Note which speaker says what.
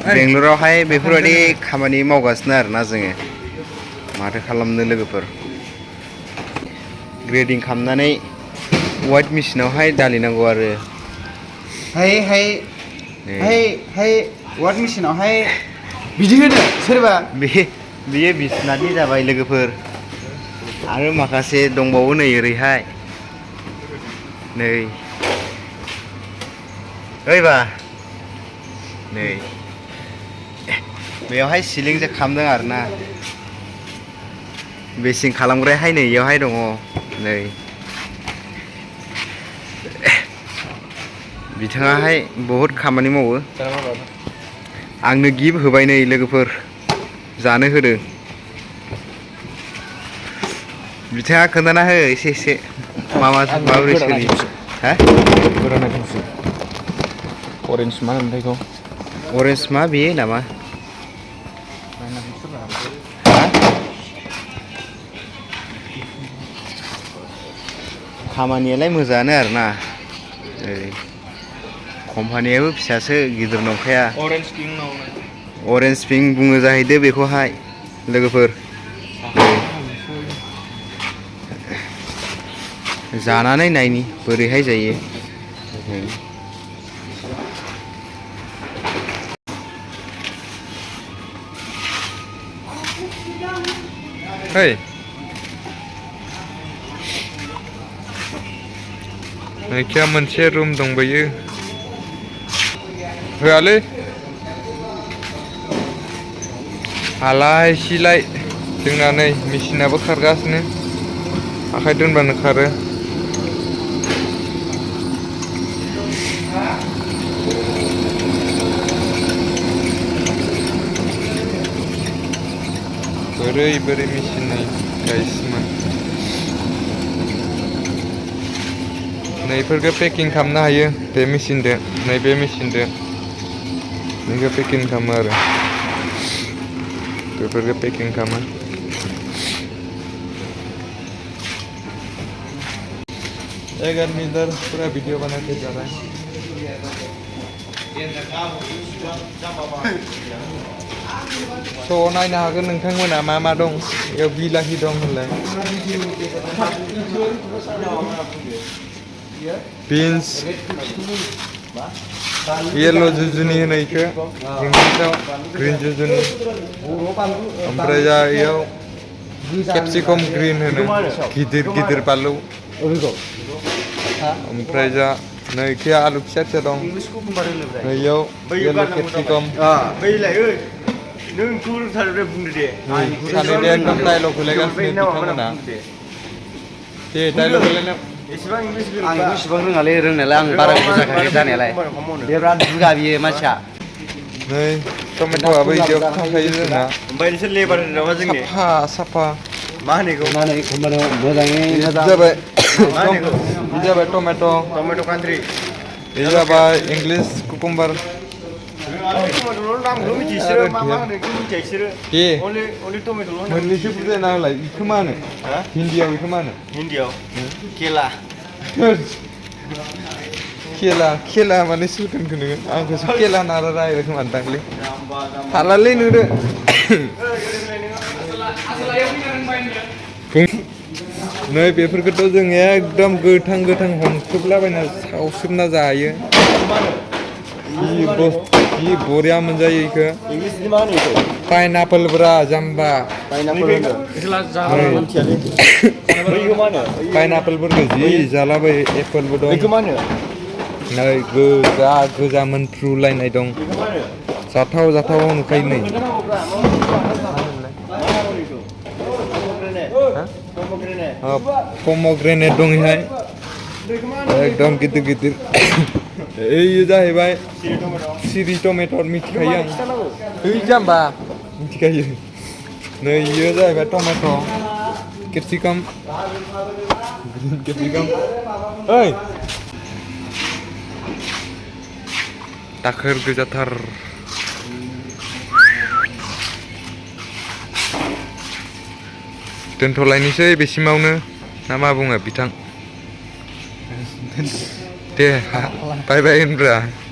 Speaker 1: बेंगलरावहाय बेफोरबायदि खामानि मावगासिनो आरोना जोङो माथो खालामनो लोगोफोर ग्रेडिं खालामनानै वाइट मेसिनावहाय दालिनांगौ आरो
Speaker 2: हाय वाइट मेसिनावहाय बिदि होनो सोरबा
Speaker 1: बेयो बिसनाथनि जाबाय लोगोफोर आरो माखासे दंबावो नै ओरैहाय नै ओइबा नै बेयावहाय सिलिंसो खालामदों आरोना बेसिं खालामग्रायाहाय नै इयावहाय दङ नै बिथाङाहाय बहुद खामानि मावो आंनो गिफ्ट होबाय नै लोगोफोर जानो होदों बिथाङा खोन्थाना हो एसे माबोरै सोलियो हा
Speaker 2: अरेन्ज मा होनोथाय
Speaker 1: अरेन्ज मा बेयो नामा खामानियालाय मोजाङानो आरोना कम्पानियाबो फिसासो गिदिर नंखाया अरेन्ज पिंक बुङो जाहैदो बेखौहाय लोगोफोर जानानै नायनि बोरैहाय जायो
Speaker 3: नैखिया मोनसे रुम दंबायो होआलै हालाय सिलाय जोंना नै मेचिनाबो खारगासिनो आखाइ दोनबानो खारो बोरै मेचिन नै गाइसमोन नैफोरखौ पेकिं खालामनो हायो बे मेचिनजों नैबे मेचिनजों नैखौ पेकिं खालामो आरो बेफोरखौ पेकिं खालामो एक आदमी इधर पूरा वीडियो बना के जा रहा है स' नायनो हागोन नोंथांमोना मा दं बेयाव बिलाहि दं होनलाय बिन्स येलो जुजुनि होनो इखो इंलिसाव ग्रीन जुजुनि ओमफ्राय जा इयाव केप्सिकम ग्रीन होनो गिदिर बानलु ओमफ्राय जा नैखि आलु फिसा दं नैयाव येलो केप्सिकम सानैजों एकदम डायलग होलायगासिनो बिथांमोना दे डायलग होलायनायाव
Speaker 2: आं इसेबां रोङालै रोंनायालाय आं बारा बुजायाखै जानायालाय बे बिराद दुगा बियो मानसिया
Speaker 3: नै टमेट'आबो इदियाव थाखायो जोंना
Speaker 1: ओमफ्राय नोंसोर लेबार नामा जोंनि
Speaker 3: साफा
Speaker 1: मा होनो
Speaker 2: मोजाङै
Speaker 3: जाबाय जाबाय टमेट'
Speaker 1: कान्ट्रि
Speaker 3: बे जाबाय इंलिश कुकुम्बार मोननैसो बुजायना होलाय इखौ मा होनो हिन्दीयाव इखौ मा होनो
Speaker 1: केला
Speaker 3: खेला माने सुलखोनखौ नोङो आंखौसो खेला नारा रायबाय खोमा दांलै हालालै नुदो नै बेफोरखौथ' जों एकदम गोथां हमख्रुबलाबायना सावसोबना जायो जि बरिया मोनजायो इखो पाइनापोल ब्रा जाम्बा पाइनापोलफोरखौ जि जालाबायो एपोलबो दं नै गोजा मोनफ्रुलायनाय दं जाथाव नुखायो नै पमग्रेनेट दं इहाय एकदम गिदिर एयो जाहैबाय सिरि टमेट' मिथिखायो आं ओइ जाम्बा मिथिखायो नै इयो जाहैबाय टमेट' केप्सिकाम ओइ दाखोर गोजाथार दोनथ'लायनोसै बेसिमावनो ना मा बुङो बिथां दे बाय होनब्रा